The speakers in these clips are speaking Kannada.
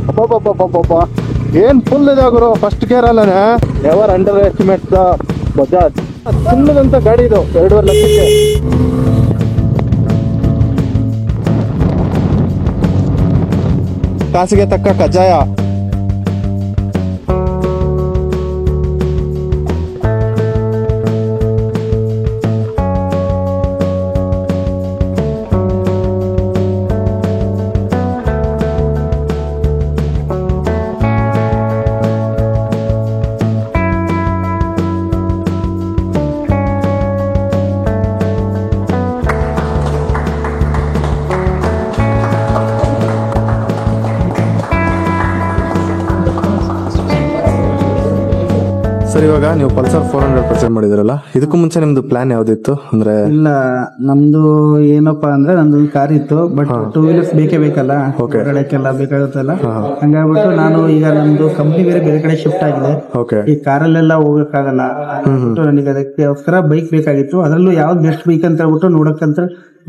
ಅಬ್ಬಬ್ಬಬ್ಬಬ್ಬಬ್ಬ ಏನ್ ಫುಲ್ ಇದೆ ಗುರು. ಫಸ್ಟ್ ಗೇರ್ ಅಲ್ಲನೆ never underestimate the Bajaj. ಚಿನ್ನದಂತ ಗಾಡಿ ಇದು, 2.5 ಲಕ್ಷಕ್ಕೆ. ಕಾಸಿಗೆ ತಕ್ಕ ಕಜ್ಜಾಯ. ಸರ್, ಇವಾಗ ನೀವು ಪಲ್ಸರ್ 400 ಪರ್ಚೇಸ್ ಮಾಡಿದ್ರಲ್ಲ, ಇದಕ್ಕೂ ಮುಂಚೆ ನಿಮ್ದು ಪ್ಲಾನ್ ಯಾವ್ದಿತ್ತು? ಅಂದ್ರೆ ಇಲ್ಲ, ನಮ್ದು ಏನಪ್ಪಾ ಅಂದ್ರೆ ನಮ್ದು ಕಾರ್ ಇತ್ತು, ಬಟ್ 2 ವೀಲರ್ಸ್ ಬೇಕೇ ಬೇಕಲ್ಲ, ಹೊರಗಡೆಕ್ಕೆಲ್ಲ ಬೇಕಾಗುತ್ತಲ್ಲ. ಹಂಗಾಗ್ಬಿಟ್ಟು ನಾನು ಈಗ ನಮ್ದು ಕಂಪ್ನಿ ಬೇರೆ ಕಡೆ ಶಿಫ್ಟ್ ಆಗಿದೆ. ಈ ಕಾರಲ್ಲೆಲ್ಲ ಹೋಗಕ್ಕಾಗಲ್ಲ. ನನಗೆ ಅದಕ್ಕೋಸ್ಕರ ಬೈಕ್ ಬೇಕಾಗಿತ್ತು. ಅದ್ರಲ್ಲೂ ಯಾವ್ದು ಬೆಸ್ಟ್ ಬೈಕ್ ಅಂತ ಹೇಳ್ಬಿಟ್ಟು ನೋಡಕ್ಕಂತ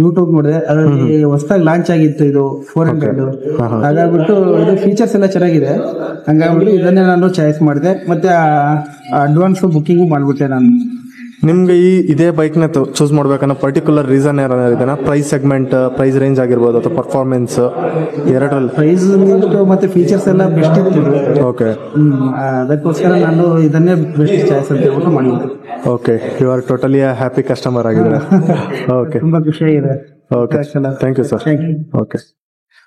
ಯೂಟ್ಯೂಬ್ ನೋಡಿದೆ. ಅದರಲ್ಲಿ ಹೊಸದಾಗಿ ಲಾಂಚ್ ಆಗಿತ್ತು ಇದು 400. ಹಾಗಾಗ್ಬಿಟ್ಟು ಇದು ಫೀಚರ್ಸ್ ಎಲ್ಲ ಚೆನ್ನಾಗಿದೆ. ಹಂಗಾಗ್ಬಿಟ್ಟು ಇದನ್ನೇ ನಾನು ಚಾಯ್ಸ್ ಮಾಡಿದೆ. ಮತ್ತೆ ಅಡ್ವಾನ್ಸ್ ಬುಕ್ಕಿಂಗ್ ಮಾಡ್ಬಿಟ್ಟೆ ನಾನು. ನಿಮ್ಗೆ ಇದೇ ಬೈಕ್ ನ ಚೂಸ್ ಮಾಡ್ಬೇಕನ್ನೋ ಪರ್ಟಿಕ್ಯುಲರ್ ರೀಸನ್ ಏನಾದ್ರು ಇದೆನಾ? ಪ್ರೈಸ್ ಸೆಗ್ಮೆಂಟ್, ಪ್ರೈಸ್ ರೇಂಜ್ ಆಗಿರ್ಬೋದು, ಅಥವಾ ಪರ್ಫಾರ್ಮೆನ್ಸ್, ಎರಡರಲ್ಲಿ? ಪ್ರೈಸ್ ಮತ್ತೆ ಫೀಚರ್ಸ್ ಎಲ್ಲ ಬೆಸ್ಟ್ ಇತ್ತು. ಓಕೆ, ಅದಕ್ಕೋಸ್ಕರ ನಾನು ಇದನ್ನೇ ಬೆಸ್ಟ್ ಚಾಯ್ಸ್ ಅಂತ ಹೇಳ್ಬಿಟ್ಟು ಮಾಡಿದ್ದೆ. Okay, you are totally happy customer ಆಗಿದ್ರೆ. ಓಕೆ, ತುಂಬಾ ಖುಷಿಯಾಗಿದೆ. Okay, thank you sir. Okay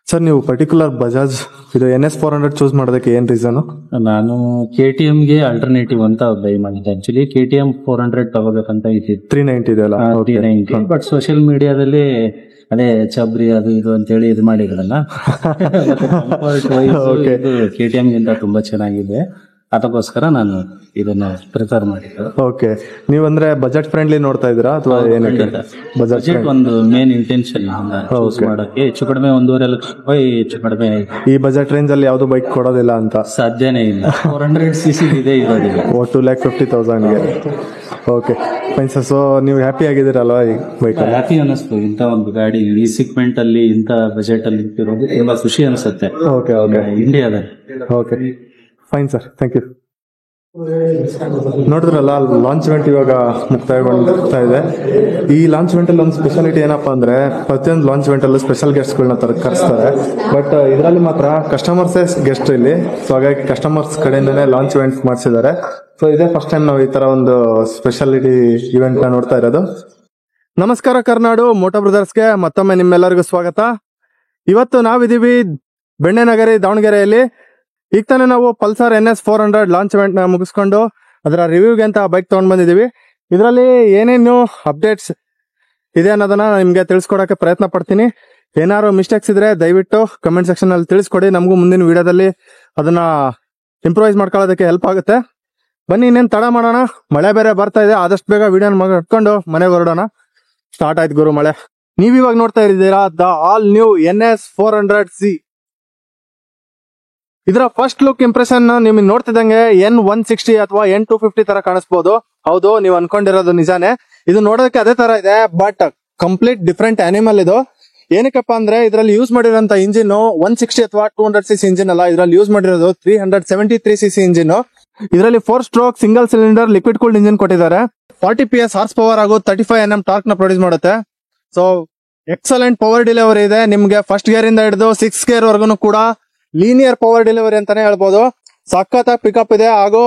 sir, ನೀವು ಪರ್ಟಿಕ್ಯುಲರ್ ಬಜಾಜ್ ಇದು NS 400 ಚೂಸ್ ಮಾಡೋದಕ್ಕೆ ಏನ್ ರೀಸನ್? ನಾನು KTM ಗೆ ಅಲ್ಟರ್ನೇಟಿವ್ ಅಂತ ಬೈ ಮಾಡಿದ್ದೆ. ಆಕ್ಚುಲಿ KTM 400 ತಗೋಬೇಕಂತ ಇದ್ದಿತ್ತು. 390 ಇದೆಲ್ಲ, 390. ಬಟ್ ಸೋಷಿಯಲ್ ಮೀಡಿಯಾದಲ್ಲಿ ಅದೇ ಚಬ್ರಿ ಅದು ಇದು ಅಂತೇಳಿ ಇದು ಮಾಡಿದ್ರಲ್ಲ, KTM ಗಿಂತ ತುಂಬಾ ಚೆನ್ನಾಗಿದೆ. ಅದಕ್ಕೋಸ್ಕರ ನಾನು ಇದನ್ನ ಪ್ರಿಫರ್ ಮಾಡಿದ್ದೆ. ಓಕೆ, ನೀವಂದ್ರೆ ಬಜೆಟ್ ಫ್ರೆಂಡ್ಲಿ ನೋಡ್ತಾ ಇದ್ದೀರಾ ಅಥವಾ ಏನಕ್ಕೆ? ಬಜೆಟ್ ಒಂದು ಮೇನ್ ಇಂಟೆನ್ಷನ್ ಮಾಡಕ್ಕೆ. ಹೆಚ್ಚು ಕಡಿಮೆ 1.5 ಲಕ್ಷ ರೂಪಾಯಿ ಹೆಚ್ಚು ಕಡಿಮೆ ಈ ಬಜೆಟ್ ರೇಂಜ್ ಅಲ್ಲಿ ಯಾವ್ದು ಬೈಕ್ ಕೊಡೋದಿಲ್ಲ ಅಂತ ಸಾಧ್ಯನೇ ಇಲ್ಲ. 400cc ಇದೆ ಇರೋದಿಲ್ಲ. 2,50,000ಗೆ. Okay fine sir. ಸೊ ನೀವು ಹ್ಯಾಪಿ ಆಗಿದ್ದೀರಲ್ವಾ ಈ ಬೈಕ್? ಹ್ಯಾಪಿ ಅನಿಸ್ತು. ಇಂತ ಒಂದು ಗಾಡಿ ಈ ಸಿಗ್ಮೆಂಟ್ ಅಲ್ಲಿ ಇಂತ ಬಜೆಟ್ ಅಲ್ಲಿ ಇರೋದು ತುಂಬಾ ಖುಷಿ ಅನ್ಸುತ್ತೆ. ಓಕೆ ಓಕೆ, ಇಂಡಿಯಾದಲ್ಲಿ. Okay fine sir, thank you. ನೋಡಿದ್ರಲ್ಲ, ಲಾಂಚ್ ಇವೆಂಟ್ ಇವಾಗ ಮುಕ್ತಾಯಗೊಳ್ತಾ ಇದೆ. ಈ ಲಾಂಚ್ ಇವೆಂಟ್ ಅಲ್ಲಿ ಒಂದು ಸ್ಪೆಷಾಲಿಟಿ ಏನಪ್ಪಾ ಅಂದ್ರೆ, ಪ್ರತಿಯೊಂದು ಲಾಂಚ್ ಇವೆಂಟ್ ಅಲ್ಲೂ ಸ್ಪೆಷಲ್ ಗೆಸ್ಟ್ ಗಳನ್ನ ಕರೆಸ್ತಾರೆ. ಬಟ್ ಇದರಲ್ಲಿ ಮಾತ್ರ ಕಸ್ಟಮರ್ಸೇ ಗೆಸ್ಟ್ ಇಲ್ಲಿ. ಸೊ ಹಾಗಾಗಿ ಕಸ್ಟಮರ್ಸ್ ಕಡೆಯಿಂದನೇ ಲಾಂಚ್ ಇವೆಂಟ್ ಮಾಡಿಸಿದ್ದಾರೆ. ಸೊ ಇದೇ ಫಸ್ಟ್ ಟೈಮ್ ನಾವು ಈ ತರ ಒಂದು ಸ್ಪೆಷಾಲಿಟಿ ಇವೆಂಟ್ ನ ನೋಡ್ತಾ ಇರೋದು. ನಮಸ್ಕಾರ ಕರ್ನಾಡು ಮೋಟೋ ಬ್ರದರ್ಸ್ಗೆ ಮತ್ತೊಮ್ಮೆ ನಿಮ್ಮೆಲ್ಲರಿಗೂ ಸ್ವಾಗತ. ಇವತ್ತು ನಾವಿದೀವಿ ಬೆಣ್ಣೆನಗರಿ, ದಾವಣಗೆರೆಯಲ್ಲಿ. ಈಗ ತಾನೇ ನಾವು ಪಲ್ಸರ್ NS 400 ಲಾಂಚ್ ಇವೆಂಟ್ ನ ಮುಗಿಸ್ಕೊಂಡು ಅದರ ರಿವ್ಯೂಗೆ ಅಂತ ಬೈಕ್ ತಗೊಂಡ್ ಬಂದಿದೀವಿ. ಇದರಲ್ಲಿ ಏನೇನು ಅಪ್ಡೇಟ್ಸ್ ಇದೆ ಅನ್ನೋದನ್ನ ನಿಮ್ಗೆ ತಿಳಿಸ್ಕೊಡಕ್ಕೆ ಪ್ರಯತ್ನ ಪಡ್ತೀನಿ. ಏನಾದ್ರು ಮಿಸ್ಟೇಕ್ಸ್ ಇದ್ರೆ ದಯವಿಟ್ಟು ಕಮೆಂಟ್ ಸೆಕ್ಷನ್ ಅಲ್ಲಿ ತಿಳಿಸ್ಕೊಡಿ. ನಮಗೂ ಮುಂದಿನ ವಿಡಿಯೋದಲ್ಲಿ ಅದನ್ನ ಇಂಪ್ರೂವೈಸ್ ಮಾಡ್ಕೊಳ್ಳೋದಕ್ಕೆ ಹೆಲ್ಪ್ ಆಗುತ್ತೆ. ಬನ್ನಿ, ಇನ್ನೇನ್ ತಡ ಮಾಡೋಣ. ಮಳೆ ಬೇರೆ ಬರ್ತಾ ಇದೆ. ಆದಷ್ಟು ಬೇಗ ವಿಡಿಯೋನ ಮಾಡ್ಕೊಂಡು ಮನೆಗೆ ಹೊರಡೋಣ. ಸ್ಟಾರ್ಟ್ ಆಯ್ತು ಗುರು ಮಳೆ. ನೀವಿವಾಗ ನೋಡ್ತಾ ಇದ್ದೀರಾ the all new NS 400C. ಇದರ ಫಸ್ಟ್ ಲುಕ್ ಇಂಪ್ರೆಷನ್ ನಿಮಗೆ ನೋಡ್ತಿದ್ದಂಗೆ N160 ಅಥವಾ N250 ತರ ಕಾಣಿಸ್ಬೋದು. ಹೌದು, ನೀವು ಅನ್ಕೊಂಡಿರೋದು ನಿಜಾನೇ. ಇದು ನೋಡೋದಕ್ಕೆ ಅದೇ ತರ ಇದೆ, ಬಟ್ ಕಂಪ್ಲೀಟ್ ಡಿಫ್ರೆಂಟ್ ಆನಿಮಲ್ ಇದು. ಏನಕ್ಕಪ್ಪ ಅಂದ್ರೆ ಇದರಲ್ಲಿ ಯೂಸ್ ಮಾಡಿರೋಂತ ಇಂಜಿನ್ 160 ಅಥವಾ 200cc ಇಂಜಿನ್ ಅಲ್ಲ. ಇದರಲ್ಲಿ ಯೂಸ್ ಮಾಡಿರೋದು 373cc ಇಂಜಿನ್. ಇದರಲ್ಲಿ 4 stroke single cylinder liquid cooled engine ಕೊಟ್ಟಿದ್ದಾರೆ. 40 PS ಹಾರ್ಸ್ ಪವರ್ ಹಾಗೂ 35 Nm ಟಾರ್ಕ್ ನ ಪ್ರೊಡ್ಯೂಸ್ ಮಾಡುತ್ತೆ. ಸೊ ಎಕ್ಸಲೆಂಟ್ ಪವರ್ ಡೆಲಿವರಿ ಇದೆ ನಿಮ್ಗೆ. ಫಸ್ಟ್ ಗೇರ್ ಇಂದ ಹಿಡಿದು 6 ಗೇರ್ ವರ್ಗು ಕೂಡ ಲೀನಿಯರ್ ಪವರ್ ಡೆಲಿವರಿ ಅಂತಾನೆ ಹೇಳ್ಬೋದು. ಸಖತ್ತಾಗಿ ಪಿಕಪ್ ಇದೆ ಹಾಗೂ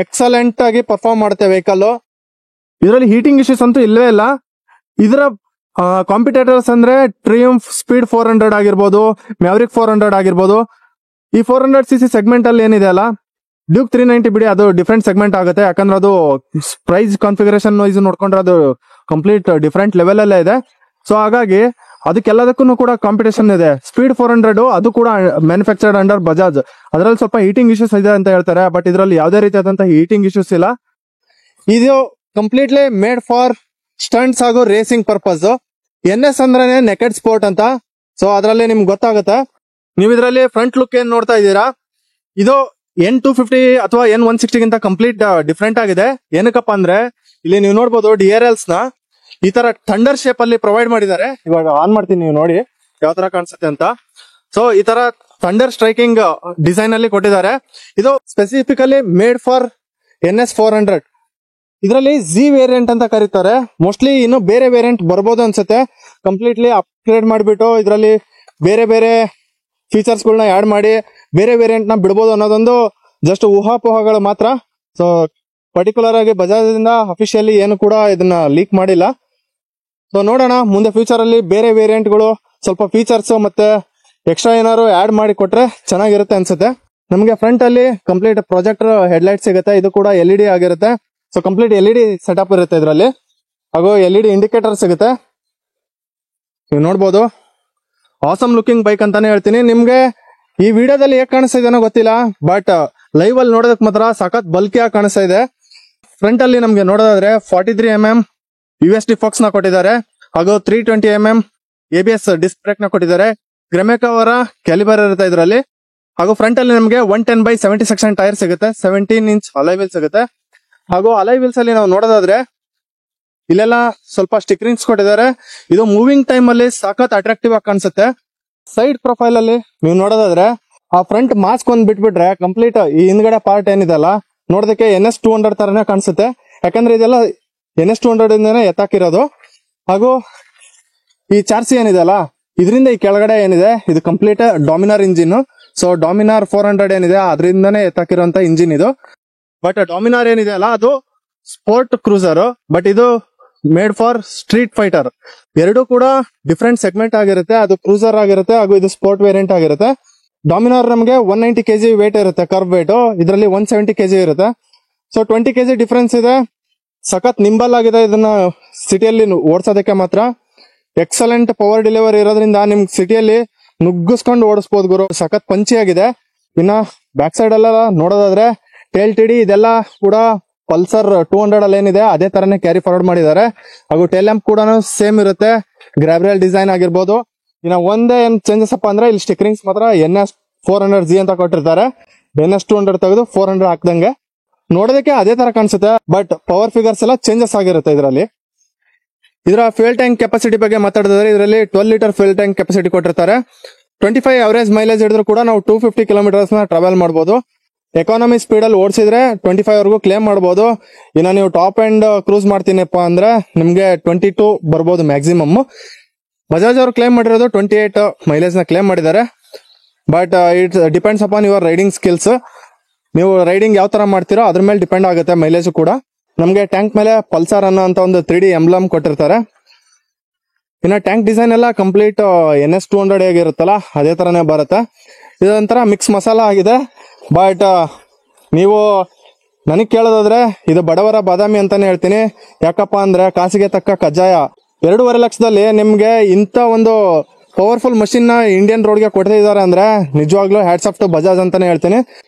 ಎಕ್ಸಲೆಂಟ್ ಆಗಿ ಪರ್ಫಾರ್ಮ್ ಮಾಡುತ್ತೆ ವೆಹಿಕಲ್. ಇದರಲ್ಲಿ ಹೀಟಿಂಗ್ ಇಶ್ಯೂಸ್ ಅಂತೂ ಇಲ್ಲವೇ ಇಲ್ಲ. ಇದರ ಕಾಂಪಿಟೇಟರ್ಸ್ ಅಂದ್ರೆ ಟ್ರಿಯಂಫ್ ಸ್ಪೀಡ್ 400 ಆಗಿರ್ಬೋದು, ಮ್ಯಾವ್ರಿಕ್ 400 ಆಗಿರ್ಬೋದು. ಈ 400cc ಸೆಗ್ಮೆಂಟ್ ಅಲ್ಲಿ ಏನಿದೆ ಅಲ್ಲ, ಡ್ಯೂಕ್ 390 ಬಿಡಿ, ಅದು ಡಿಫ್ರೆಂಟ್ ಸೆಗ್ಮೆಂಟ್ ಆಗುತ್ತೆ. ಯಾಕಂದ್ರೆ ಅದು ಪ್ರೈಸ್ ಕಾನ್ಫಿಗರೇಷನ್ ವೈಸ್ ನೋಡ್ಕೊಂಡ್ರೆ ಅದು ಕಂಪ್ಲೀಟ್ ಡಿಫ್ರೆಂಟ್ ಲೆವೆಲ್ ಅಲ್ಲೇ ಇದೆ. ಸೊ ಹಾಗಾಗಿ ಅದಕ್ಕೆಲ್ಲದಕ್ಕೂ ಕೂಡ ಕಾಂಪಿಟೇಷನ್ ಇದೆ. ಸ್ಪೀಡ್ 400 ಅದು ಕೂಡ ಮ್ಯಾನುಫ್ಯಾಕ್ಚರ್ಡ್ ಅಂಡರ್ ಬಜಾಜ್. ಅದರಲ್ಲಿ ಸ್ವಲ್ಪ ಹೀಟಿಂಗ್ ಇಶ್ಯೂಸ್ ಇದೆ ಅಂತ ಹೇಳ್ತಾರೆ, ಬಟ್ ಇದರಲ್ಲಿ ಯಾವುದೇ ರೀತಿಯಾದಂತಹ ಹೀಟಿಂಗ್ ಇಶ್ಯೂಸ್ ಇಲ್ಲ. ಇದು ಕಂಪ್ಲೀಟ್ಲಿ ಮೇಡ್ ಫಾರ್ ಸ್ಟಂಟ್ಸ್ ಹಾಗೂ ರೇಸಿಂಗ್ ಪರ್ಪಸ್. NS ಅಂದ್ರೆ ನೆಕೆಡ್ ಸ್ಪೋರ್ಟ್ ಅಂತ. ಸೊ ಅದರಲ್ಲಿ ನಿಮ್ಗೆ ಗೊತ್ತಾಗುತ್ತೆ. ನೀವು ಇದರಲ್ಲಿ ಫ್ರಂಟ್ ಲುಕ್ ಏನ್ ನೋಡ್ತಾ ಇದ್ದೀರಾ, ಇದು N250 ಅಥವಾ N160 ಗಿಂತ ಕಂಪ್ಲೀಟ್ ಡಿಫ್ರೆಂಟ್ ಆಗಿದೆ. ಏನಕ್ಕಪ್ಪ ಅಂದ್ರೆ ಇಲ್ಲಿ ನೀವು ನೋಡ್ಬೋದು DRLs ನ ಈ ತರ ಥಂಡರ್ ಶೇಪ್ ಅಲ್ಲಿ ಪ್ರೊವೈಡ್ ಮಾಡಿದ್ದಾರೆ. ಇವಾಗ ಆನ್ ಮಾಡ್ತೀನಿ, ನೀವು ನೋಡಿ ಯಾವ ತರ ಕಾಣಿಸುತ್ತೆ ಅಂತ. ಸೊ ಈ ತರ ಥಂಡರ್ ಸ್ಟ್ರೈಕಿಂಗ್ ಡಿಸೈನ್ ಅಲ್ಲಿ ಕೊಟ್ಟಿದ್ದಾರೆ. ಇದು ಸ್ಪೆಸಿಫಿಕಲಿ ಮೇಡ್ ಫಾರ್ NS400. ಇದರಲ್ಲಿ ಜಿ ವೇರಿಯಂಟ್ ಅಂತ ಕರೀತಾರೆ. ಮೋಸ್ಟ್ಲಿ ಇನ್ನು ಬೇರೆ ವೇರಿಯಂಟ್ ಬರ್ಬೋದು ಅನ್ಸುತ್ತೆ. ಕಂಪ್ಲೀಟ್ಲಿ ಅಪ್ಗ್ರೇಡ್ ಮಾಡಿಬಿಟ್ಟು ಇದರಲ್ಲಿ ಬೇರೆ ಬೇರೆ ಫೀಚರ್ಸ್ ಗಳನ್ನ ಆಡ್ ಮಾಡಿ ಬೇರೆ ವೇರಿಯಂಟ್ ನ ಬಿಡಬಹುದು ಅನ್ನೋದೊಂದು ಜಸ್ಟ್ ಊಹಾಪೋಹಗಳು ಮಾತ್ರ. ಸೊ ಪರ್ಟಿಕ್ಯುಲರ್ ಆಗಿ ಬಜಾಜ್ ಅಫಿಷಿಯಲಿ ಏನು ಕೂಡ ಇದನ್ನ ಲೀಕ್ ಮಾಡಿಲ್ಲ. ಸೊ ನೋಡೋಣ ಮುಂದೆ ಫ್ಯೂಚರ್ ಅಲ್ಲಿ ಬೇರೆ ವೇರಿಯಂಟ್ ಗಳು ಸ್ವಲ್ಪ ಫೀಚರ್ಸ್ ಮತ್ತೆ ಎಕ್ಸ್ಟ್ರಾ ಏನಾದ್ರು ಆಡ್ ಮಾಡಿ ಕೊಟ್ರೆ ಚೆನ್ನಾಗಿರುತ್ತೆ ಅನ್ಸುತ್ತೆ. ನಮಗೆ ಫ್ರಂಟ್ ಅಲ್ಲಿ ಕಂಪ್ಲೀಟ್ ಪ್ರೊಜೆಕ್ಟರ್ ಹೆಡ್ಲೈಟ್ ಸಿಗುತ್ತೆ. ಇದು ಕೂಡ LED ಆಗಿರುತ್ತೆ. ಸೊ ಕಂಪ್ಲೀಟ್ LED ಸೆಟಪ್ ಇರುತ್ತೆ ಇದರಲ್ಲಿ. ಹಾಗೂ LED ಇಂಡಿಕೇಟರ್ ಸಿಗುತ್ತೆ. ನೀವು ನೋಡ್ಬೋದು ಆಸಮ್ ಲುಕಿಂಗ್ ಬೈಕ್ ಅಂತಾನೆ ಹೇಳ್ತೀನಿ. ನಿಮ್ಗೆ ಈ ವಿಡಿಯೋದಲ್ಲಿ ಹೇಗೆ ಕಾಣಿಸ್ತಾ ಇದೆನೋ ಗೊತ್ತಿಲ್ಲ, ಬಟ್ ಲೈವ್ ಅಲ್ಲಿ ನೋಡೋದಕ್ಕೆ ಮಾತ್ರ ಸಖತ್ ಬಲ್ಕಿ ಆಗಿ ಕಾಣಿಸ್ತಾ ಇದೆ. ಫ್ರಂಟ್ ಅಲ್ಲಿ ನಮ್ಗೆ ನೋಡೋದಾದ್ರೆ 43mm USD ಫಾಕ್ಸ್ ನ ಕೊಟ್ಟಿದ್ದಾರೆ. ಹಾಗೂ 320mm ABS ಡಿಸ್ಕ್ ಬ್ರೇಕ್ ನ ಕೊಟ್ಟಿದ್ದಾರೆ. ಗ್ರೆಮೆಕಾ ಅವರ ಕ್ಯಾಲಿಬರ್ ಇರುತ್ತೆ ಇದರಲ್ಲಿ. ಹಾಗೂ ಫ್ರಂಟ್ ಅಲ್ಲಿ ನಮಗೆ 110/70 ಸೆಕ್ಷನ್ ಟೈರ್ ಸಿಗುತ್ತೆ. 17 ಇಂಚ್ ಅಲಾಯ್ ವೀಲ್ ಸಿಗುತ್ತೆ. ಹಾಗೂ ಅಲಾಯ್ ವೀಲ್ಸ್ ಅಲ್ಲಿ ನಾವು ನೋಡೋದಾದ್ರೆ ಇಲ್ಲೆಲ್ಲ ಸ್ವಲ್ಪ ಸ್ಟಿಕರಿಂಗ್ಸ್ ಕೊಟ್ಟಿದ್ದಾರೆ. ಇದು ಮೂವಿಂಗ್ ಟೈಮ್ ಅಲ್ಲಿ ಸಖತ್ ಅಟ್ರಾಕ್ಟಿವ್ ಆಗಿ ಕಾಣಿಸುತ್ತೆ. ಸೈಡ್ ಪ್ರೊಫೈಲ್ ಅಲ್ಲಿ ನೀವು ನೋಡೋದಾದ್ರೆ ಆ ಫ್ರಂಟ್ ಮಾಸ್ಕ್ ಒಂದ್ ಬಿಟ್ಬಿಟ್ರೆ ಕಂಪ್ಲೀಟ್ ಈ ಹಿಂದ್ಗಡೆ ಪಾರ್ಟ್ ಏನಿದೆಲ್ಲ ನೋಡೋದಕ್ಕೆ NS200 ತರನೇ ಕಾಣಿಸುತ್ತೆ. ಯಾಕಂದ್ರೆ ಇದೆಲ್ಲ NS200 ಇಂದಾನೆ ಎತ್ತಾಕಿರೋದು. ಹಾಗೂ ಈ ಚಾರ್ಸಿ ಏನಿದೆಲ್ಲ ಇದರಿಂದ ಈ ಕೆಳಗಡೆ ಏನಿದೆ ಇದು complete Dominar engine. So Dominar 400 ಏನಿದೆ ಅದರಿಂದಾನೇ ಎತ್ತಾಕಿರುವಂತ ಇಂಜಿನ್ ಇದು. ಬಟ್ ಡಾಮಿನಾರ್ ಏನಿದೆ ಅಲ್ಲ ಅದು ಸ್ಪೋರ್ಟ್ ಕ್ರೂಸರ್, ಬಟ್ ಇದು ಮೇಡ್ ಫಾರ್ ಸ್ಟ್ರೀಟ್ ಫೈಟರ್. ಎರಡು ಕೂಡ ಡಿಫ್ರೆಂಟ್ ಸೆಗ್ಮೆಂಟ್ ಆಗಿರುತ್ತೆ. ಅದು ಕ್ರೂಸರ್ ಆಗಿರುತ್ತೆ ಹಾಗೂ ಇದು ಸ್ಪೋರ್ಟ್ ವೇರಿಯಂಟ್ ಆಗಿರುತ್ತೆ. ಡಾಮಿನಾರ್ ನಮಗೆ 190 kg ವೇಟ್ ಇರುತ್ತೆ, ಕರ್ವ್ ವೇಟ್. ಇದರಲ್ಲಿ 170 kg ಇರುತ್ತೆ. ಸೊ 20 kg ಡಿಫ್ರೆನ್ಸ್ ಇದೆ. ಸಖತ್ ನಿಂಬಲ್ ಆಗಿದೆ. ಇದನ್ನ ಸಿಟಿಯಲ್ಲಿ ಓಡಿಸೋದಕ್ಕೆ ಮಾತ್ರ ಎಕ್ಸಲೆಂಟ್ ಪವರ್ ಡೆಲಿವರಿ ಇರೋದ್ರಿಂದ ನಿಮ್ಗೆ ಸಿಟಿಯಲ್ಲಿ ನುಗ್ಗಿಸ್ಕೊಂಡು ಓಡಿಸಬಹುದು ಗುರು. ಸಖತ್ ಪಂಚಿ ಆಗಿದೆ. ಇನ್ನ ಬ್ಯಾಕ್ ಸೈಡ್ ಎಲ್ಲ ನೋಡೋದಾದ್ರೆ ಟೇಲ್ TD ಇದೆಲ್ಲ ಕೂಡ ಪಲ್ಸರ್ 200 ಅಲ್ಲಿ ಏನಿದೆ ಅದೇ ತರನೇ ಕ್ಯಾರಿ ಫಾರ್ವರ್ಡ್ ಮಾಡಿದ್ದಾರೆ. ಹಾಗೂ ಟೇಲ್ ಲ್ಯಾಂಪ್ ಕೂಡ ಸೇಮ್ ಇರುತ್ತೆ. ಗ್ರಾಬ್ರಿಯಲ್ ಡಿಸೈನ್ ಆಗಿರ್ಬೋದು. ಇನ್ನ ಒಂದೇ ಏನ್ ಚೇಂಜಸ್ ಅಪ್ಪ ಅಂದ್ರೆ ಇಲ್ಲಿ ಸ್ಟಿಕರಿಂಗ್ಸ್ ಮಾತ್ರ NS400G ಅಂತ ಕೊಟ್ಟಿರ್ತಾರೆ. NS200 ತೆಗೆದು 400 ಹಾಕ್ದಂಗೆ ನೋಡೋದಕ್ಕೆ ಅದೇ ತರ ಕಾಣಿಸುತ್ತೆ. ಬಟ್ ಪವರ್ ಫಿಗರ್ಸ್ ಎಲ್ಲ ಚೇಂಜಸ್ ಆಗಿರುತ್ತೆ ಇದರಲ್ಲಿ. ಇದರ ಫ್ಯೂಯಲ್ ಟ್ಯಾಂಕ್ ಕೆಪಾಸಿಟಿ ಬಗ್ಗೆ ಮಾತಾಡಿದ್ರೆ ಇದರಲ್ಲಿ 12 ಲೀಟರ್ ಫ್ಯೂಯಲ್ ಟ್ಯಾಂಕ್ ಕೆಪಾಸಿಟಿ ಕೊಟ್ಟಿರ್ತಾರೆ. 25 ಅವರೇಜ್ ಮೈಲೇಜ್ ಹಿಡಿದ್ರು ಕೂಡ ನಾವು 250 ಕಿಲೋಮೀಟರ್ಸ್ ನ ಟ್ರಾವೆಲ್ ಮಾಡಬಹುದು. ಎಕಾನಮಿ ಸ್ಪೀಡ್ ಅಲ್ಲಿ ಓಡಿಸಿದ್ರೆ 25 ವರೆಗೂ ಕ್ಲೇಮ್ ಮಾಡಬಹುದು. ಇನ್ನ ನೀವು ಟಾಪ್ ಅಂಡ್ ಕ್ರೂಸ್ ಮಾಡ್ತೀನಪ್ಪ ಅಂದ್ರೆ ನಿಮ್ಗೆ 22 ಬರ್ಬೋದು ಮ್ಯಾಕ್ಸಿಮಮ್. ಬಜಾಜ್ ಅವರು ಕ್ಲೇಮ್ ಮಾಡಿರೋದು 28 ಮೈಲೇಜ್ ನ ಕ್ಲೇಮ್ ಮಾಡಿದ್ದಾರೆ. But it depends upon your riding skills. ನೀವು ರೈಡಿಂಗ್ ಯಾವ ತರ ಮಾಡ್ತೀರೋ ಅದ್ರ ಮೇಲೆ ಡಿಪೆಂಡ್ ಆಗುತ್ತೆ ಮೈಲೇಜ್ ಕೂಡ. ನಮ್ಗೆ ಟ್ಯಾಂಕ್ ಮೇಲೆ ಪಲ್ಸರ್ ಅನ್ನೋ ಅಂತ ಒಂದು 3D ಎಂಬ್ಲಮ್ ಕೊಟ್ಟಿರ್ತಾರೆ. ಇನ್ನ ಟ್ಯಾಂಕ್ ಡಿಸೈನ್ ಎಲ್ಲ ಕಂಪ್ಲೀಟ್ NS200 ಹೇಗಿರುತ್ತಲ್ಲ ಅದೇ ತರನೇ ಬರುತ್ತೆ. ಇದೊಂಥರ ಮಿಕ್ಸ್ ಮಸಾಲ ಆಗಿದೆ. ಬಟ್ ನೀವು ನನಗ್ ಕೇಳೋದಾದ್ರೆ ಇದು ಬಡವರ ಬಾದಾಮಿ ಅಂತಾನೆ ಹೇಳ್ತೀನಿ. ಯಾಕಪ್ಪ ಅಂದ್ರೆ ಕಾಸಿಗೆ ತಕ್ಕ ಕಜ್ಜಾಯ. 2.5 ಲಕ್ಷದಲ್ಲಿ ನಿಮ್ಗೆ ಇಂತ ಒಂದು ಪವರ್ಫುಲ್ ಮಷಿನ್ ನ ಇಂಡಿಯನ್ ರೋಡ್ ಗೆ ಕೊಡ್ತಿದ್ದಾರೆ ಅಂದ್ರೆ ನಿಜವಾಗ್ಲೂ ಹ್ಯಾಟ್ಸ್ ಆಫ್ ಟು ಬಜಾಜ್ ಅಂತಾನೆ ಹೇಳ್ತೀನಿ.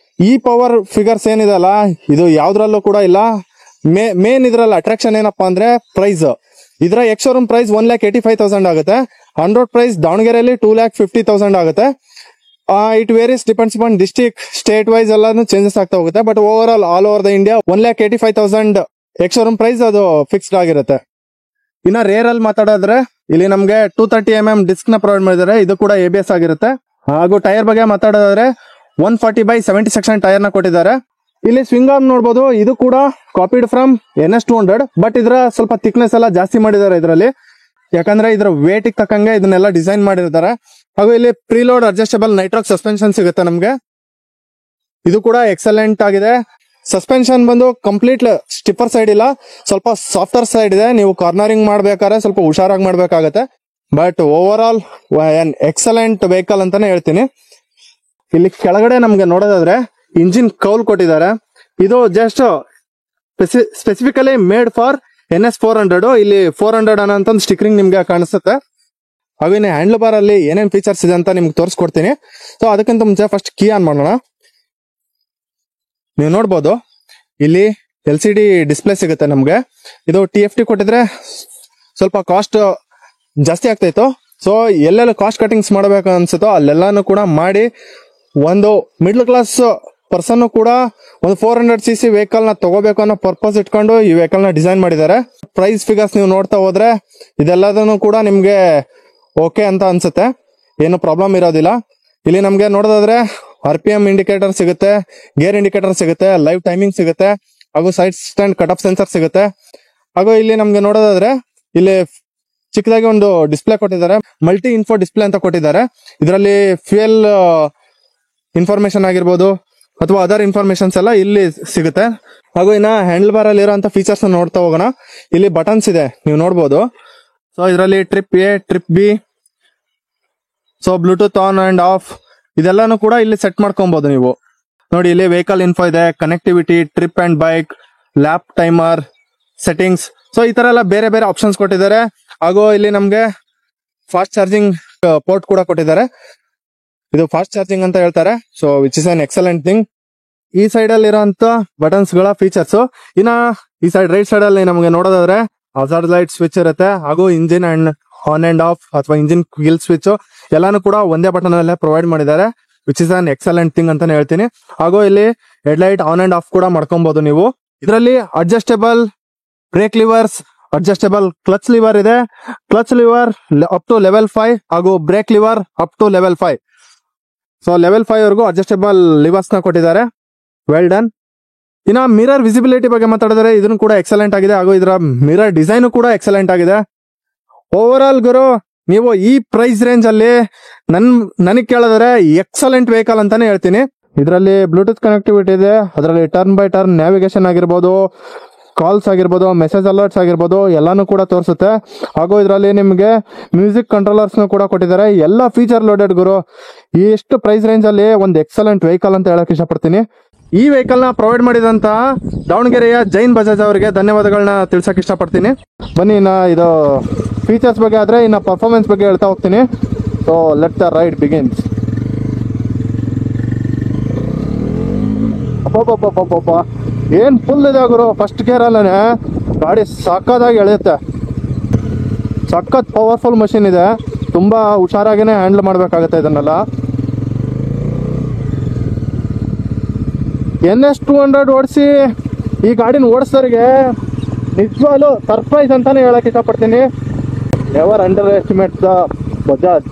ಈ ಪವರ್ ಫಿಗರ್ಸ್ ಏನಿದೆ ಅಲ್ಲ ಇದು ಯಾವ್ದ್ರಲ್ಲೂ ಕೂಡ ಇಲ್ಲ. ಮೇನ್ ಇದ್ರಲ್ಲಿ ಅಟ್ರಾಕ್ಷನ್ ಏನಪ್ಪಾ ಅಂದ್ರೆ ಪ್ರೈಸ್. ಇದರ ಎಕ್ಸ್ ಶೋರೂಮ್ ಪ್ರೈಸ್ 1,85,000 ಆಗುತ್ತೆ. ಆನ್ ರೋಡ್ ಪ್ರೈಸ್ ದಾವಣಗೆರೆಯಲ್ಲಿ 2,50,000 ಆಗುತ್ತೆ. It various depends upon district, state wise ಎಲ್ಲಾನು ಚೇಂಜಸ್ ಆಗ್ತಾ ಹೋಗುತ್ತೆ. But over all over the India 1,85,000 ex showroom price ಅದು ಫಿಕ್ಸ್ಡ್ ಆಗಿರುತ್ತೆ. ಇನ್ನ ರೇರ್ ಅಲ್ಲಿ ಮಾತಾಡಿದ್ರೆ ಇಲ್ಲಿ ನಮ್ಗೆ 230mm ಡಿಸ್ಕ್ ನ ಪ್ರೊವೈಡ್ ಮಾಡಿದ್ದಾರೆ. ಇದು ಕೂಡ ABS ಆಗಿರುತ್ತೆ. ಹಾಗೂ ಟೈರ್ ಬಗ್ಗೆ ಮಾತಾಡೋದಾದ್ರೆ 140/70 ಸೆಕ್ಷನ್ ಟೈರ್ ನ ಕೊಟ್ಟಿದ್ದಾರೆ. ಇಲ್ಲಿ ಸ್ವಿಂಗ್ ಆರ್ಮ್ ನೋಡಬಹುದು. ಇದು ಕೂಡ ಕಾಪಿಡ್ ಫ್ರಮ್ NS200, ಬಟ್ ಇದರ ಸ್ವಲ್ಪ ಥಿಕ್ನೆಸ್ ಎಲ್ಲ ಜಾಸ್ತಿ ಮಾಡಿದ್ದಾರೆ ಇದರಲ್ಲಿ. ಯಾಕಂದ್ರೆ ಇದರ ವೇಟ್ ತಕ್ಕಂಗೆ ಇದನ್ನೆಲ್ಲ ಡಿಸೈನ್ ಮಾಡಿರ್ತಾರೆ. ಹಾಗೂ ಇಲ್ಲಿ ಪ್ರೀಲೋಡ್ ಅಡ್ಜಸ್ಟಬಲ್ ನೈಟ್ರಾಕ್ ಸಸ್ಪೆನ್ಷನ್ ಸಿಗುತ್ತೆ ನಮ್ಗೆ. ಇದು ಕೂಡ ಎಕ್ಸಲೆಂಟ್ ಆಗಿದೆ. ಸಸ್ಪೆನ್ಷನ್ ಬಂದು ಕಂಪ್ಲೀಟ್ ಸ್ಟಿಫರ್ ಸೈಡ್ ಇಲ್ಲ, ಸ್ವಲ್ಪ ಸಾಫ್ಟರ್ ಸೈಡ್ ಇದೆ. ನೀವು ಕಾರ್ನರಿಂಗ್ ಮಾಡ್ಬೇಕಾದ್ರೆ ಸ್ವಲ್ಪ ಹುಷಾರಾಗಿ ಮಾಡ್ಬೇಕಾಗತ್ತೆ. But over all N excellent vehicle ಅಂತಾನೆ ಹೇಳ್ತೀನಿ. ಇಲ್ಲಿ ಕೆಳಗಡೆ ನಮ್ಗೆ ನೋಡೋದಾದ್ರೆ ಇಂಜಿನ್ ಕೌಲ್ ಕೊಟ್ಟಿದ್ದಾರೆ. ಇದು just specifically made for NS400. ಇಲ್ಲಿ 400 ಅನ್ನೋ ಸ್ಟಿಕರಿಂಗ್ ನಿಮ್ಗೆ ಕಾಣಿಸುತ್ತೆ. ಹಾಗೂ ಇನ್ನು ಹ್ಯಾಂಡಲ್ ಬಾರ್ ಅಲ್ಲಿ ಏನೇನ್ ಫೀಚರ್ಸ್ ಇದೆ ಅಂತ ನಿಮ್ಗೆ ತೋರಿಸ್ಕೊಡ್ತೀನಿ. ಸೊ ಅದಕ್ಕಿಂತ ಮುಂಚೆ ಫಸ್ಟ್ ಕೀ ಆನ್ ಮಾಡೋಣ. ನೀವು ನೋಡ್ಬೋದು ಇಲ್ಲಿ LCD ಡಿಸ್ಪ್ಲೇ ಸಿಗುತ್ತೆ ನಮ್ಗೆ. ಇದು TFT ಕೊಟ್ಟಿದ್ರೆ ಸ್ವಲ್ಪ ಕಾಸ್ಟ್ ಜಾಸ್ತಿ ಆಗ್ತಾಯಿತ್ತು. ಸೊ ಎಲ್ಲೆಲ್ಲ ಕಾಸ್ಟ್ ಕಟಿಂಗ್ಸ್ ಮಾಡಬೇಕು ಅನ್ಸುತ್ತೋ ಅಲ್ಲೆಲ್ಲಾನು ಕೂಡ ಮಾಡಿ ಒಂದು ಮಿಡ್ಲ್ ಕ್ಲಾಸ್ ಪರ್ಸನ್ ಕೂಡ ಒಂದು 400cc ವೆಹಿಕಲ್ ನ ತಗೋಬೇಕು ಅನ್ನೋ ಪರ್ಪಸ್ ಇಟ್ಕೊಂಡು ಈ ವೆಹಿಕಲ್ ನ ಡಿಸೈನ್ ಮಾಡಿದ್ದಾರೆ. ಪ್ರೈಸ್ ಫಿಗರ್ಸ್ ನೀವು ನೋಡ್ತಾ ಹೋದ್ರೆ ಇದೆಲ್ಲದನ್ನು ಕೂಡ ನಿಮ್ಗೆ ಓಕೆ ಅಂತ ಅನ್ಸುತ್ತೆ, ಏನು ಪ್ರಾಬ್ಲಮ್ ಇರೋದಿಲ್ಲ. ಇಲ್ಲಿ ನಮ್ಗೆ ನೋಡೋದಾದ್ರೆ RPM ಇಂಡಿಕೇಟರ್ ಸಿಗುತ್ತೆ, ಗೇರ್ ಇಂಡಿಕೇಟರ್ ಸಿಗುತ್ತೆ, ಲೈವ್ ಟೈಮಿಂಗ್ ಸಿಗುತ್ತೆ, ಹಾಗೂ side stand cut off sensor ಸಿಗುತ್ತೆ. ಹಾಗೂ ಇಲ್ಲಿ ನಮ್ಗೆ ನೋಡೋದಾದ್ರೆ ಇಲ್ಲಿ ಚಿಕ್ಕದಾಗಿ ಒಂದು ಡಿಸ್ಪ್ಲೇ ಕೊಟ್ಟಿದ್ದಾರೆ, ಮಲ್ಟಿ ಇನ್ಫೋ ಡಿಸ್ಪ್ಲೇ ಅಂತ ಕೊಟ್ಟಿದ್ದಾರೆ. ಇದರಲ್ಲಿ ಫ್ಯೂಯಲ್ ಇನ್ಫಾರ್ಮೇಶನ್ ಆಗಿರ್ಬೋದು ಅಥವಾ ಅದರ್ ಇನ್ಫಾರ್ಮೇಶನ್ಸ್ ಎಲ್ಲ ಇಲ್ಲಿ ಸಿಗುತ್ತೆ. ಹಾಗೂ ಇನ್ನ ಹ್ಯಾಂಡಲ್ ಬಾರ್ ಅಲ್ಲಿ ಇರೋಂತ ಫೀಚರ್ಸ್ ನೋಡ್ತಾ ಹೋಗೋಣ. ಇಲ್ಲಿ ಬಟನ್ಸ್ ಇದೆ, ನೀವು ನೋಡ್ಬೋದು. ಸೊ ಇದರಲ್ಲಿ trip A, trip B, so Bluetooth on and off ಇದೆಲ್ಲಾನು ಕೂಡ ಇಲ್ಲಿ ಸೆಟ್ ಮಾಡ್ಕೊಬಹುದು ನೀವು. ನೋಡಿ ಇಲ್ಲಿ ವೆಹಿಕಲ್ ಇನ್ಫೋ ಇದೆ, connectivity, trip and bike, lap timer, settings. So ಈ ತರ ಎಲ್ಲ ಬೇರೆ ಬೇರೆ ಆಪ್ಷನ್ಸ್ ಕೊಟ್ಟಿದ್ದಾರೆ. ಹಾಗೂ ಇಲ್ಲಿ ನಮ್ಗೆ ಫಾಸ್ಟ್ ಚಾರ್ಜಿಂಗ್ ಪೋರ್ಟ್ ಕೂಡ ಕೊಟ್ಟಿದ್ದಾರೆ. ಇದು ಫಾಸ್ಟ್ ಚಾರ್ಜಿಂಗ್ ಅಂತ ಹೇಳ್ತಾರೆ. So which is an excellent thing. ಈ ಸೈಡ್ ಅಲ್ಲಿ ಇರೋಂತ ಬಟನ್ಸ್ ಗಳ ಫೀಚರ್ಸ್. ಇನ್ನ ಈ ಸೈಡ್ ರೈಟ್ ಸೈಡ್ ಅಲ್ಲಿ ನಮಗೆ ನೋಡೋದಾದ್ರೆ ಹಜಾರ್ಡ್ ಲೈಟ್ ಸ್ವಿಚ್ ಇರುತ್ತೆ, ಹಾಗೂ engine and on and off ಅಥವಾ ಇಂಜಿನ್ ಕಿಲ್ ಸ್ವಿಚ್ ಎಲ್ಲಾನು ಕೂಡ ಒಂದೇ ಬಟನ್ ಅಲ್ಲೇ ಪ್ರೊವೈಡ್ ಮಾಡಿದ್ದಾರೆ, which is an excellent thing ಅಂತಾನೆ ಹೇಳ್ತೀನಿ. ಹಾಗೂ ಇಲ್ಲಿ headlight on and off ಕೂಡ ಮಾಡ್ಕೊಬಹುದು ನೀವು. ಇದರಲ್ಲಿ adjustable brake levers, adjustable clutch lever ಇದೆ, clutch lever up to level 5 ಹಾಗೂ brake lever up to level 5. So level 5 ವರೆಗೂ ಅಡ್ಜಸ್ಟೇಬಲ್ ಲಿವರ್ಸ್ ನ ಕೊಟ್ಟಿದ್ದಾರೆ. Well done. ಇನ್ನ ಮಿರರ್ ವಿಸಿಬಿಲಿಟಿ ಬಗ್ಗೆ ಮಾತಾಡಿದ್ರೆ ಇದನ್ನು ಕೂಡ ಎಕ್ಸಲೆಂಟ್ ಆಗಿದೆ, ಹಾಗೂ ಇದರ ಮಿರರ್ ಡಿಸೈನ್ ಕೂಡ ಎಕ್ಸಲೆಂಟ್ ಆಗಿದೆ. ಓವರ್ ಆಲ್ ಗುರು, ನೀವು ಈ ಪ್ರೈಸ್ ರೇಂಜ್ ಅಲ್ಲಿ ನನಗೆ ಕೇಳಿದ್ರೆ ಎಕ್ಸಲೆಂಟ್ ವೆಹಿಕಲ್ ಅಂತಾನೆ ಹೇಳ್ತೀನಿ. ಇದರಲ್ಲಿ ಬ್ಲೂಟೂತ್ ಕನೆಕ್ಟಿವಿಟಿ ಇದೆ, ಅದರಲ್ಲಿ ಟರ್ನ್ ಬೈ ಟರ್ನ್ ನ್ಯಾವಿಗೇಷನ್ ಆಗಿರ್ಬೋದು, ಕಾಲ್ಸ್ ಆಗಿರ್ಬೋದು, ಮೆಸೇಜ್ ಅಲರ್ಟ್ಸ್ ಆಗಿರ್ಬೋದು ಎಲ್ಲಾನು ಕೂಡ ತೋರಿಸುತ್ತೆ. ಹಾಗೂ ಇದರಲ್ಲಿ ನಿಮಗೆ ಮ್ಯೂಸಿಕ್ ಕಂಟ್ರೋಲರ್ಸ್ ಕೂಡ ಕೊಟ್ಟಿದ್ದಾರೆ. ಎಲ್ಲ ಫೀಚರ್ ಲೋಡೆಡ್ ಗುರು. ಎಷ್ಟು ಪ್ರೈಸ್ ರೇಂಜ್ ಅಲ್ಲಿ ಒಂದು ಎಕ್ಸಲೆಂಟ್ ವೆಹಿಕಲ್ ಅಂತ ಹೇಳಕ್ ಇಷ್ಟಪಡ್ತೀನಿ. ಈ ವೆಹಿಕಲ್ ನ ಪ್ರೊವೈಡ್ ಮಾಡಿದಂತ ದಾವಣಗೆರೆಯ ಜೈನ್ ಬಜಾಜ್ ಅವರಿಗೆ ಧನ್ಯವಾದಗಳನ್ನ ತಿಳ್ಸಕ್ ಇಷ್ಟಪಡ್ತೀನಿ. ಬನ್ನಿ ಇನ್ನ ಇದು ಫೀಚರ್ಸ್ ಬಗ್ಗೆ ಆದ್ರೆ ಇನ್ನ ಪರ್ಫಾರ್ಮೆನ್ಸ್ ಬಗ್ಗೆ ಹೇಳ್ತಾ ಹೋಗ್ತೀನಿ. So let the ride begins. ಅಬ್ಬಬ್ಬಬ್ಬಬ್ಬ, ಏನ್ ಫುಲ್ ಇದೆ ಗುರು. ಫಸ್ಟ್ ಗೇರ್ ಅಲ್ಲೇ ಗಾಡಿ ಸಕ್ಕತ್ತಾಗಿ ಎಳೆಯುತ್ತೆ. ಸಖತ್ ಪವರ್ಫುಲ್ ಮಷಿನ್ ಇದೆ, ತುಂಬಾ ಹುಷಾರಾಗಿನೇ ಹ್ಯಾಂಡಲ್ ಮಾಡ್ಬೇಕಾಗತ್ತೆ ಇದನ್ನೆಲ್ಲ. NS 200 ಓಡಿಸಿ ಈ ಗಾಡಿನ ಓಡಿಸೋರಿಗೆ ನಿಜವಾಗ್ಲೂ ಸರ್ಪ್ರೈಸ್ ಅಂತಾನೆ ಹೇಳಕ್ ಇಷ್ಟಪಡ್ತೀನಿ. Never underestimate the Bajaj.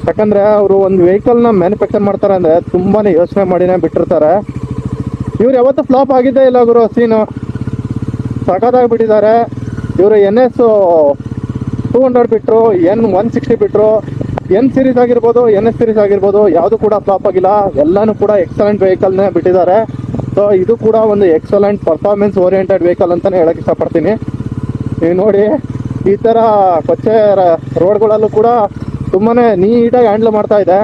ಯಾಕಂದ್ರೆ ಅವರು ಒಂದು ವೆಹಿಕಲ್ ನ ಮ್ಯಾನುಫ್ಯಾಕ್ಚರ್ ಮಾಡ್ತಾರೆ ಅಂದ್ರೆ ತುಂಬಾನೇ ಯೋಚನೆ ಮಾಡಿನೇ ಬಿಟ್ಟಿರ್ತಾರೆ. ಇವ್ರು ಯಾವತ್ತೂ ಫ್ಲಾಪ್ ಆಗಿದ್ದೇ ಇಲ್ಲ ಗುರು. ಸೀನು ಸಖತ್ತಾಗ್ಬಿಟ್ಟಿದ್ದಾರೆ ಇವರು. NS 200 ಬಿಟ್ರು, N160 ಬಿಟ್ರು, N ಸೀರೀಸ್ ಆಗಿರ್ಬೋದು, NS ಸೀರೀಸ್ ಆಗಿರ್ಬೋದು, ಯಾವುದು ಕೂಡ ಫ್ಲಾಪ್ ಆಗಿಲ್ಲ. ಎಲ್ಲಾನು ಕೂಡ ಎಕ್ಸಲೆಂಟ್ ವೆಹಿಕಲ್ನೇ ಬಿಟ್ಟಿದ್ದಾರೆ. ಸೊ ಇದು ಕೂಡ ಒಂದು ಎಕ್ಸಲೆಂಟ್ ಪರ್ಫಾರ್ಮೆನ್ಸ್ ಓರಿಯೆಂಟೆಡ್ ವೆಹಿಕಲ್ ಅಂತಾನೆ ಹೇಳಕ್ ಇಷ್ಟಪಡ್ತೀನಿ. ನೀವು ನೋಡಿ, ಈ ತರ ಕೊಚ್ಚೆ ರೋಡ್ಗಳಲ್ಲೂ ಕೂಡ ತುಂಬಾನೇ ನೀಟಾಗಿ ಹ್ಯಾಂಡಲ್ ಮಾಡ್ತಾ ಇದೆ.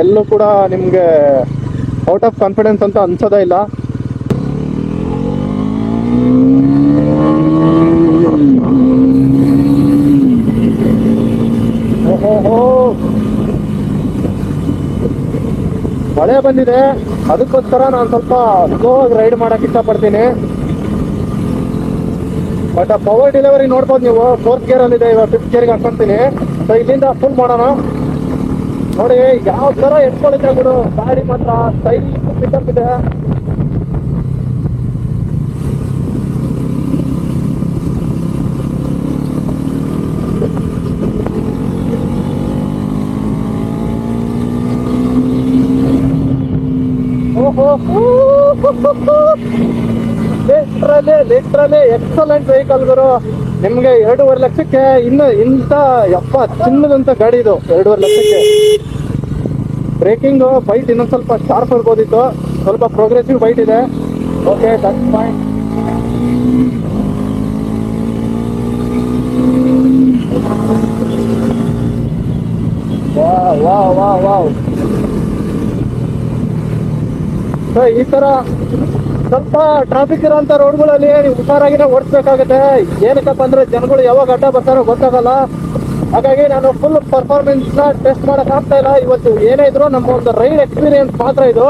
ಎಲ್ಲೂ ಕೂಡ ನಿಮ್ಗೆ ಔಟ್ ಆಫ್ ಕಾನ್ಫಿಡೆನ್ಸ್ ಅಂತ ಅನ್ಸೋದೇ ಇಲ್ಲ. ಮಳೆ ಬಂದಿದೆ, ಅದಕ್ಕೋಸ್ಕರ ನಾನು ಸ್ವಲ್ಪ ಸ್ಲೋ ಆಗಿ ರೈಡ್ ಮಾಡಕ್ ಇಷ್ಟಪಡ್ತೀನಿ. ಬಟ್ ಪವರ್ ಡೆಲಿವರಿ ನೋಡ್ಬೋದು ನೀವು. 4th ಗೇರ್ ಅಲ್ಲಿ ಇದೆ, ಇವಾಗ 5th ಗೇರ್ಗೆ ಹಾಕೊಂತೀನಿ. ಸೊ ಇಲ್ಲಿಂದ ಫುಲ್ ಮಾಡೋಣ. ನೋಡಿ ಯಾವ ತರ ಎತ್ಕೊಳ್ಳುತ್ತೆ ಗುರು ಗಾಡಿ, ಮಾತ್ರ ಸೈಡ್ ಪಿಕಪ್ ಇದೆ. ಲಿಟ್ರಲಿ ಎಕ್ಸಲೆಂಟ್ ವೆಹಿಕಲ್ ಗುರು. ನಿಮ್ಗೆ 2.5 ಲಕ್ಷಕ್ಕೆ ಇನ್ನು ಇಂಥ ಚಿನ್ನದಂತ ಗಾಡಿ ಇದು. 2.5 ಲಕ್ಷಕ್ಕೆ ಬ್ರೇಕಿಂಗ್ ಬೈಟ್ ಇನ್ನೊಂದು ಸ್ವಲ್ಪ ಶಾರ್ಪ್ ಇರ್ಬೋದಿತ್ತು, ಸ್ವಲ್ಪ ಪ್ರೋಗ್ರೆಸಿವ್ ಬೈಟ್ ಇದೆ. Okay, that's fine. Wow. So ಈ ತರ ಸ್ವಲ್ಪ ಟ್ರಾಫಿಕ್ ಇರೋಂಥ ರೋಡ್ಗಳಲ್ಲಿ ನೀವು ಹುಷಾರಾಗಿನೇ ಓಡಿಸ್ಬೇಕಾಗುತ್ತೆ. ಏನಕ್ಕಪ್ಪ ಅಂದ್ರೆ ಜನಗಳು ಯಾವಾಗ ಅಡ್ಡ ಬರ್ತಾರೋ ಗೊತ್ತಾಗಲ್ಲ. ಹಾಗಾಗಿ ನಾನು ಫುಲ್ ಪರ್ಫಾರ್ಮೆನ್ಸ್ ನ ಟೆಸ್ಟ್ ಮಾಡಕ್ ಆಗ್ತಾ ಇಲ್ಲ ಇವತ್ತು. ಏನೇ ಇದ್ರು ನಮ್ಮ ಒಂದು ರೈಡ್ ಎಕ್ಸ್ಪೀರಿಯನ್ಸ್ ಮಾತ್ರ ಇದು.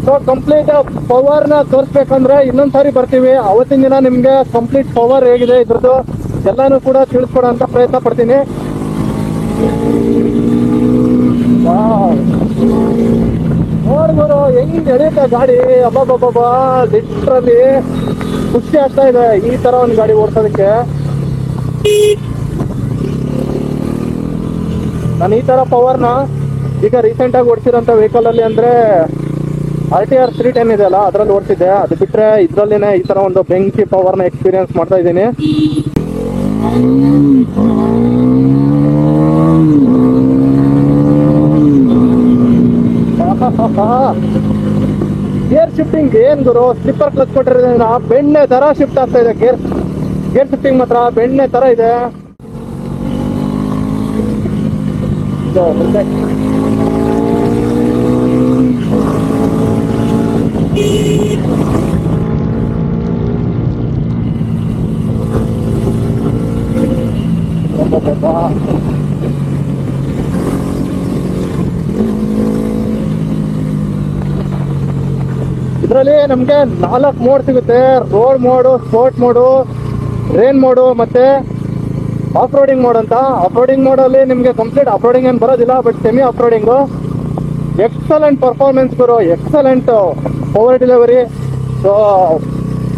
ಸೊ ಕಂಪ್ಲೀಟ್ ಪವರ್ ನ ತೋರಿಸ್ಬೇಕಂದ್ರೆ ಇನ್ನೊಂದ್ ಸಾರಿ ಬರ್ತೀವಿ. ಅವತ್ತಿನ ದಿನ ನಿಮ್ಗೆ ಕಂಪ್ಲೀಟ್ ಪವರ್ ಹೇಗಿದೆ ಇದ್ರದ್ದು ಎಲ್ಲಾನು ಕೂಡ ತಿಳಿಸ್ಕೊಡೋ ಅಂತ ಪ್ರಯತ್ನ ಪಡ್ತೀನಿ. ನೋಡ್ಬೋದು ಹೆಂಗ್ ಎಳೆಯುತ್ತೆ ಗಾಡಿ. ಅಬ್ಬಬ್ಬಬ್ಬ, ಲಿಟ್ರಲಿ ಖುಷಿ ಆಗ್ತಾ ಇದೆ ಈ ತರ ಒಂದು ಗಾಡಿ ಓಡಿಸೋದಕ್ಕೆ. ನಾನು ಈ ತರ ಪವರ್ನ ಈಗ ರೀಸೆಂಟ್ ಆಗಿ ಓಡಿಸಿರೋಂಥ ವೆಹಿಕಲ್ ಅಲ್ಲಿ ಅಂದ್ರೆ RTR 310 ಇದೆ ಅಲ್ಲ, ಅದ್ರಲ್ಲಿ ಓಡಿಸಿದ್ದೆ. ಅದು ಬಿಟ್ರೆ ಇದ್ರಲ್ಲಿನೇ ಈ ತರ ಒಂದು ಬೆಂಕಿ ಪವರ್ನ ಎಕ್ಸ್ಪೀರಿಯನ್ಸ್ ಮಾಡ್ತಾ ಇದ್ದೀನಿ. ಗೇರ್ ಶಿಫ್ಟಿಂಗ್ ಏನ್ ಗುರು, ಸ್ಲಿಪ್ಪರ್ ಕ್ಲಚ್ ಕೊಟ್ಟಿರೋದ್ರಿಂದ ಬೆಣ್ಣೆ ತರ ಶಿಫ್ಟ್ ಆಗ್ತಾ ಇದೆ. ಗೇರ್ ಶಿಫ್ಟಿಂಗ್ ಮಾತ್ರ ಬೆಣ್ಣೆ ತರ ಇದೆ. ಇದರಲ್ಲಿ ನಮ್ಗೆ 4 ಮೋಡ್ ಸಿಗುತ್ತೆ. Road mode, sport mode, rain mode ಮತ್ತೆ ಆಫ್ ರೋಡಿಂಗ್ ಮೋಡ್ ಅಂತ. ಆಫ್ ರೋಡಿಂಗ್ ಮೋಡ್ ಅಲ್ಲಿ ನಿಮ್ಗೆ ಕಂಪ್ಲೀಟ್ ಆಫ್ ರೋಡಿಂಗ್ ಏನು ಬರೋದಿಲ್ಲ, but semi off roading. Excellent performance ಬರೋ, excellent power delivery. So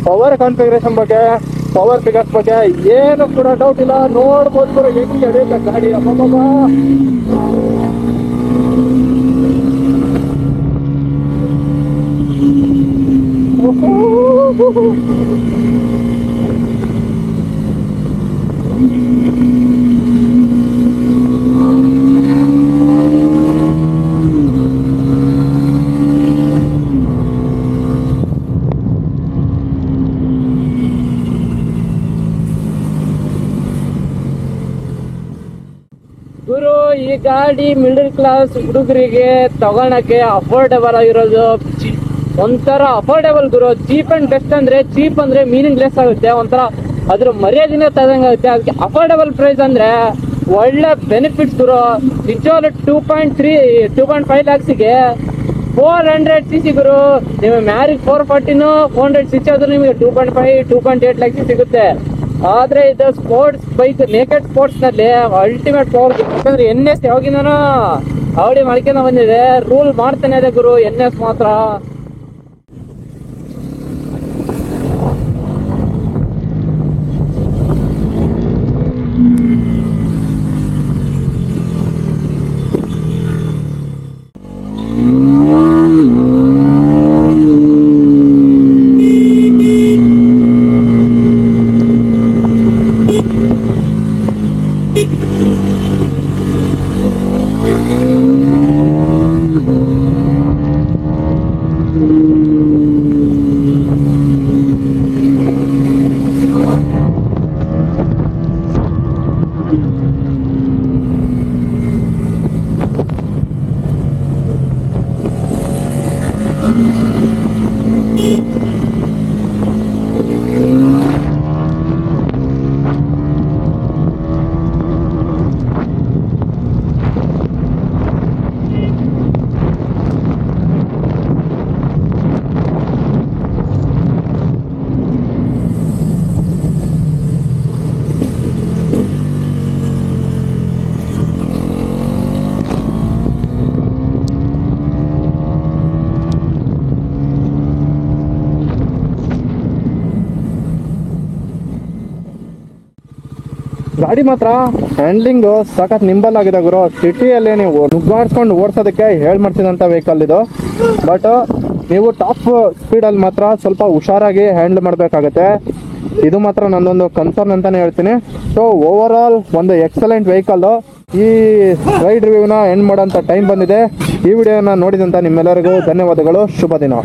power configuration ಬಗ್ಗೆ, ಪವರ್ ಫಿಗರ್ಸ್ ಬಗ್ಗೆ ಏನು ಕೂಡ ಡೌಟ್ ಇಲ್ಲ. ನೋಡ್ಬೋದು ಬರೋ ಹೆಂಗೆ ಅಡಿಯುತ್ತೆ ಗಾಡಿ. ಅಬ್ಬಬ್ಬ, ಗುರು ಈ ಗಾಡಿ ಮಿಡಲ್ ಕ್ಲಾಸ್ ಹುಡುಗರಿಗೆ ತಗೊಳಕ್ಕೆ ಅಫೋರ್ಡಬಲ್ ಆಗಿರೋದು. ಒಂಥರ affordable Guru. Cheap and best ಅಂದ್ರೆ, ಚೀಪ್ ಅಂದ್ರೆ ಮೀನಿಂಗ್ಲೆಸ್ ಆಗುತ್ತೆ, ಒಂಥರ ಅದ್ರ ಮರ್ಯಾದಿನ ತದಂಗಾಗುತ್ತೆ. ಅದಕ್ಕೆ ಅಫೋರ್ಡಬಲ್ ಪ್ರೈಸ್ ಅಂದ್ರೆ ಒಳ್ಳೆ ಬೆನಿಫಿಟ್ಸ್ ಗುರು. ನಿಜವಾಗ್ಲೂ 2.5 ಲ್ಯಾಕ್ಸಿಗೆ 400cc ಗುರು. ನೀವು ಮ್ಯಾರಿಗ್ 440 400cc ಆದ್ರೂ ನಿಮಗೆ 2.5 2.8 ಲ್ಯಾಕ್ಸ್ ಸಿಗುತ್ತೆ. ಆದ್ರೆ ಇದು ಸ್ಪೋರ್ಟ್ಸ್ ಬೈಕ್, ನೇಕೆಡ್ ಸ್ಪೋರ್ಟ್ಸ್ ನಲ್ಲಿ ಅಲ್ಟಿಮೇಟ್ ಪವರ್. ಯಾಕಂದ್ರೆ NS ಯಾವಾಗಿಂದನೂ ಅವಳಿ ಮಾಡ್ಕೊಂಡ ಬಂದಿದೆ, ರೂಲ್ ಮಾಡ್ತಾನೆ ಇದೆ ಗುರು NS ಮಾತ್ರ. ಗಾಡಿ ಮಾತ್ರ ಹ್ಯಾಂಡ್ಲಿಂಗ್ ಸಖತ್ ನಿಂಬಲ್ ಆಗಿದೆ ಗುರು. ಸಿಟಿಯಲ್ಲಿ ನೀವು ನುಗ್ಗಾಡ್ಸ್ಕೊಂಡು ಓಡಿಸೋದಕ್ಕೆ ಹೇಳ್ಮಾಡ್ಸಿದಂಥ ವೆಹಿಕಲ್ ಇದು. ಬಟ್ ನೀವು ಟಾಪ್ ಸ್ಪೀಡಲ್ಲಿ ಮಾತ್ರ ಸ್ವಲ್ಪ ಹುಷಾರಾಗಿ ಹ್ಯಾಂಡಲ್ ಮಾಡಬೇಕಾಗತ್ತೆ. ಇದು ಮಾತ್ರ ನನ್ನೊಂದು ಕನ್ಸರ್ನ್ ಅಂತಾನೆ ಹೇಳ್ತೀನಿ. ಸೊ ಓವರ್ ಆಲ್ ಒಂದು ಎಕ್ಸಲೆಂಟ್ ವೆಹಿಕಲ್. ಈ ರೈಡ್ ರಿವ್ಯೂನ ಎಂಡ್ ಮಾಡೋಂಥ ಟೈಮ್ ಬಂದಿದೆ. ಈ ವಿಡಿಯೋನ ನೋಡಿದಂಥ ನಿಮ್ಮೆಲ್ಲರಿಗೂ ಧನ್ಯವಾದಗಳು. ಶುಭ ದಿನ.